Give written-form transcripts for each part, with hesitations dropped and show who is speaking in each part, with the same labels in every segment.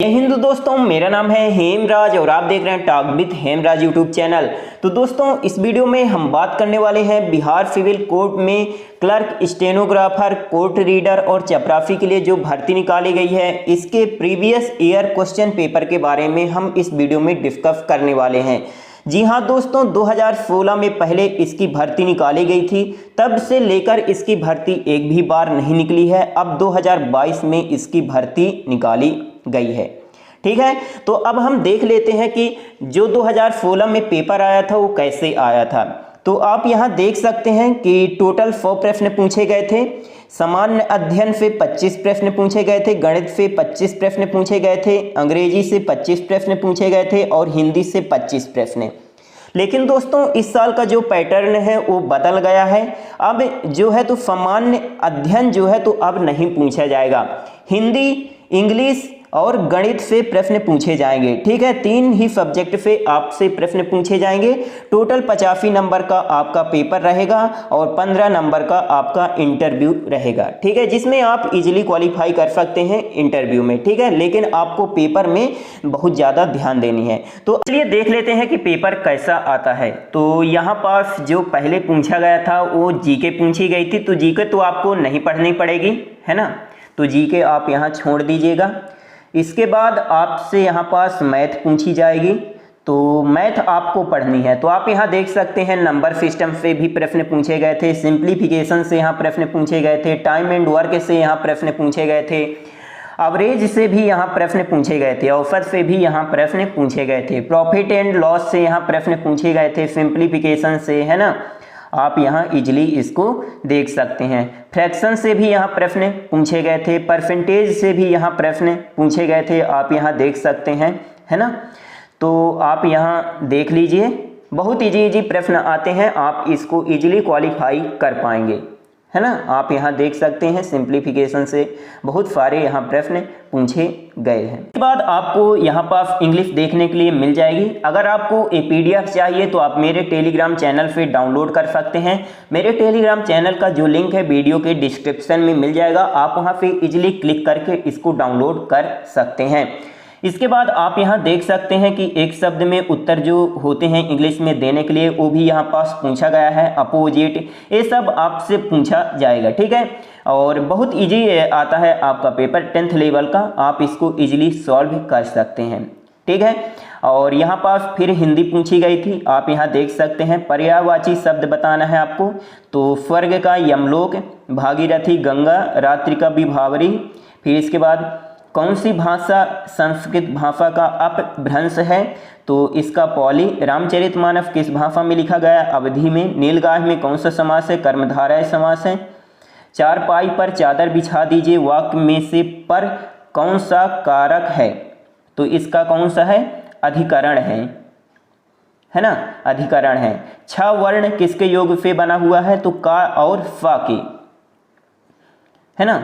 Speaker 1: जय हिंद दोस्तों, मेरा नाम है हेमराज और आप देख रहे हैं talk with Hemraj YouTube channel. तो दोस्तों, इस वीडियो में हम बात करने वाले हैं बिहार सिविल कोर्ट में क्लर्क, स्टेनोग्राफर, कोर्ट रीडर और चपरासी के लिए जो भर्ती निकाली गई है, इसके प्रीवियस ईयर क्वेश्चन पेपर के बारे में हम इस वीडियो में डिस्कस करने वाले हैं। जी हाँ दोस्तों, 2016 में पहले इसकी भर्ती निकाली गई थी, तब से लेकर इसकी भर्ती एक भी बार नहीं निकली है। अब 2022 में इसकी भर्ती निकाली गई है। ठीक है, तो अब हम देख लेते हैं कि जो 2016 में पेपर आया था वो कैसे आया था। तो आप यहाँ देख सकते हैं कि टोटल 100 प्रश्न पूछे गए थे। सामान्य अध्ययन से 25 प्रश्न पूछे गए थे, गणित से 25 प्रश्न पूछे गए थे, अंग्रेजी से 25 प्रश्न पूछे गए थे और हिंदी से 25 प्रश्न। लेकिन दोस्तों, इस साल का जो पैटर्न है वो बदल गया है। अब जो है तो सामान्य अध्ययन जो है तो अब नहीं पूछा जाएगा। हिंदी, इंग्लिश और गणित से प्रश्न पूछे जाएंगे। ठीक है, 3 ही सब्जेक्ट से आपसे प्रश्न पूछे जाएंगे। टोटल 85 नंबर का आपका पेपर रहेगा और 15 नंबर का आपका इंटरव्यू रहेगा। ठीक है, जिसमें आप इजीली क्वालिफाई कर सकते हैं इंटरव्यू में। ठीक है, लेकिन आपको पेपर में बहुत ज़्यादा ध्यान देनी है। तो चलिए देख लेते हैं कि पेपर कैसा आता है। तो यहाँ पास जो पहले पूछा गया था वो जीके पूछी गई थी। तो जीके तो आपको नहीं पढ़नी पड़ेगी, है ना, तो जीके आप यहाँ छोड़ दीजिएगा। इसके बाद आपसे यहाँ पास मैथ पूछी जाएगी, तो मैथ आपको पढ़नी है। तो आप यहाँ देख सकते हैं नंबर सिस्टम से भी प्रश्न पूछे गए थे, सिंप्लीफिकेशन से यहाँ प्रश्न पूछे गए थे, टाइम एंड वर्क से यहाँ प्रश्न पूछे गए थे, एवरेज से भी यहाँ प्रश्न पूछे गए थे, औसत से भी यहाँ प्रश्न पूछे गए थे, प्रॉफिट एंड लॉस से यहाँ प्रश्न पूछे गए थे, सिंप्लीफिकेशन से, है ना, आप यहाँ इजली इसको देख सकते हैं। फ्रैक्शन से भी यहाँ प्रश्न पूछे गए थे, परसेंटेज से भी यहाँ प्रश्न पूछे गए थे, आप यहाँ देख सकते हैं, है ना। तो आप यहाँ देख लीजिए, बहुत इजी प्रश्न आते हैं, आप इसको इजीली क्वालिफाई कर पाएंगे, है ना। आप यहाँ देख सकते हैं सिंप्लीफिकेशन से बहुत सारे यहाँ प्रश्न पूछे गए हैं। इसके बाद आपको यहाँ पास इंग्लिश देखने के लिए मिल जाएगी। अगर आपको ए पीडीएफ चाहिए तो आप मेरे टेलीग्राम चैनल से डाउनलोड कर सकते हैं। मेरे टेलीग्राम चैनल का जो लिंक है वीडियो के डिस्क्रिप्शन में मिल जाएगा, आप वहाँ पे इजीली क्लिक करके इसको डाउनलोड कर सकते हैं। इसके बाद आप यहाँ देख सकते हैं कि एक शब्द में उत्तर जो होते हैं इंग्लिश में देने के लिए वो भी यहाँ पास पूछा गया है, अपोजिट, ये सब आपसे पूछा जाएगा। ठीक है, और बहुत इजी आता है आपका पेपर 10th लेवल का, आप इसको इजीली सॉल्व कर सकते हैं। ठीक है, और यहाँ पास फिर हिंदी पूछी गई थी, आप यहाँ देख सकते हैं पर्यायवाची शब्द बताना है आपको। तो स्वर्ग का यमलोक, भागीरथी गंगा, रात्रि का विभावरी। फिर इसके बाद कौन सी भाषा संस्कृत भाषा का अपभ्रंश है, तो इसका पौली। रामचरितमानस किस भाषा में लिखा गया, अवधी में। नीलगाय में कौन सा समास है, कर्मधारय समास है। चारपाई पर चादर बिछा दीजिए, वाक्य में से पर कौन सा कारक है, तो इसका कौन सा है, अधिकरण है ना, अधिकरण है। 6 वर्ण किसके योग से बना हुआ है, तो का और फा के, है ना।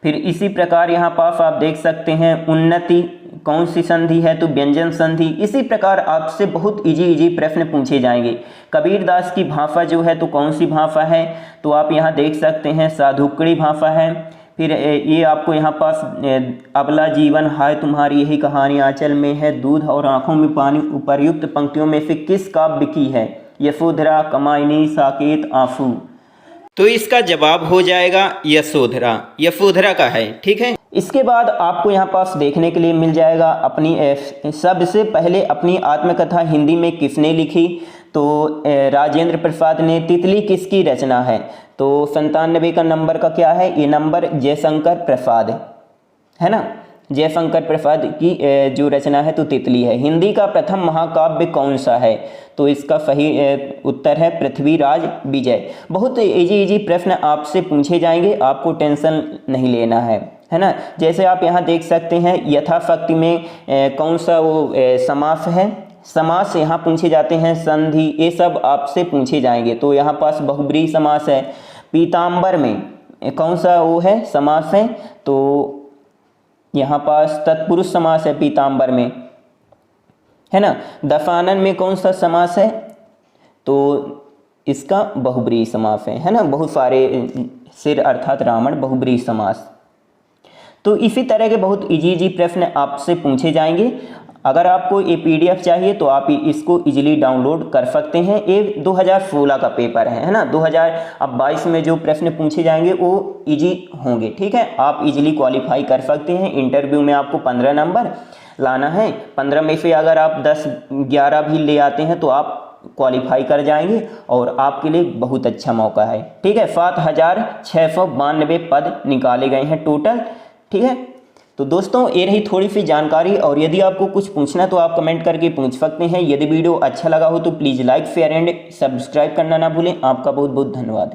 Speaker 1: फिर इसी प्रकार यहाँ पास आप देख सकते हैं उन्नति कौन सी संधि है, तो व्यंजन संधि। इसी प्रकार आपसे बहुत इजी प्रश्न पूछे जाएंगे। कबीरदास की भाषा जो है तो कौन सी भाषा है, तो आप यहाँ देख सकते हैं साधुकड़ी भाषा है। फिर ये आपको यहाँ पास अबला जीवन हाय तुम्हारी यही कहानी आंचल में है, दूध और आंखों में पानी, उपर्युक्त पंक्तियों में से किस काव्य की है, यशोधरा, कमायनी, साकेत, आंसू। तो इसका जवाब हो जाएगा यशोधरा, यशोधरा का है। ठीक है, इसके बाद आपको यहाँ पास देखने के लिए मिल जाएगा अपनी सबसे पहले अपनी आत्मकथा हिंदी में किसने लिखी, तो राजेंद्र प्रसाद ने। तितली किसकी रचना है, तो 97 का नंबर का क्या है, ये नंबर जयशंकर प्रसाद है ना, जयशंकर प्रसाद की जो रचना है तो तितली है। हिंदी का प्रथम महाकाव्य कौन सा है, तो इसका सही उत्तर है पृथ्वीराज विजय। बहुत इजी प्रश्न आपसे पूछे जाएंगे, आपको टेंशन नहीं लेना है ना। जैसे आप यहाँ देख सकते हैं यथाशक्ति में कौन सा वो समास है, समास यहाँ पूछे जाते हैं, संधि, ये सब आपसे पूछे जाएंगे। तो यहाँ पास बहुब्रीहि समास है। पीताम्बर में कौन सा वो है समास है, तो यहाँ पास तत्पुरुष समास है पीताम्बर में, है ना। दशानन में कौन सा समास है, तो इसका बहुब्रीहि समास है ना। बहुत सारे सिर अर्थात रावण बहुब्रीहि समास। तो इसी तरह के बहुत इजी प्रश्न आपसे पूछे जाएंगे। अगर आपको ये PDF चाहिए तो आप इसको इजीली डाउनलोड कर सकते हैं। ये 2016 का पेपर है ना। 2022 में जो प्रश्न पूछे जाएंगे वो इजी होंगे, ठीक है। आप इजीली क्वालिफाई कर सकते हैं। इंटरव्यू में आपको 15 नंबर लाना है। 15 में से अगर आप 10-11 भी ले आते हैं तो आप क्वालिफाई कर जाएंगे और आपके लिए बहुत अच्छा मौका है, ठीक है। 7,692 पद निकाले गए हैं टोटल, ठीक है। तो दोस्तों ये रही थोड़ी सी जानकारी, और यदि आपको कुछ पूछना है तो आप कमेंट करके पूछ सकते हैं। यदि वीडियो अच्छा लगा हो तो please like share and subscribe करना ना भूलें। आपका बहुत बहुत धन्यवाद।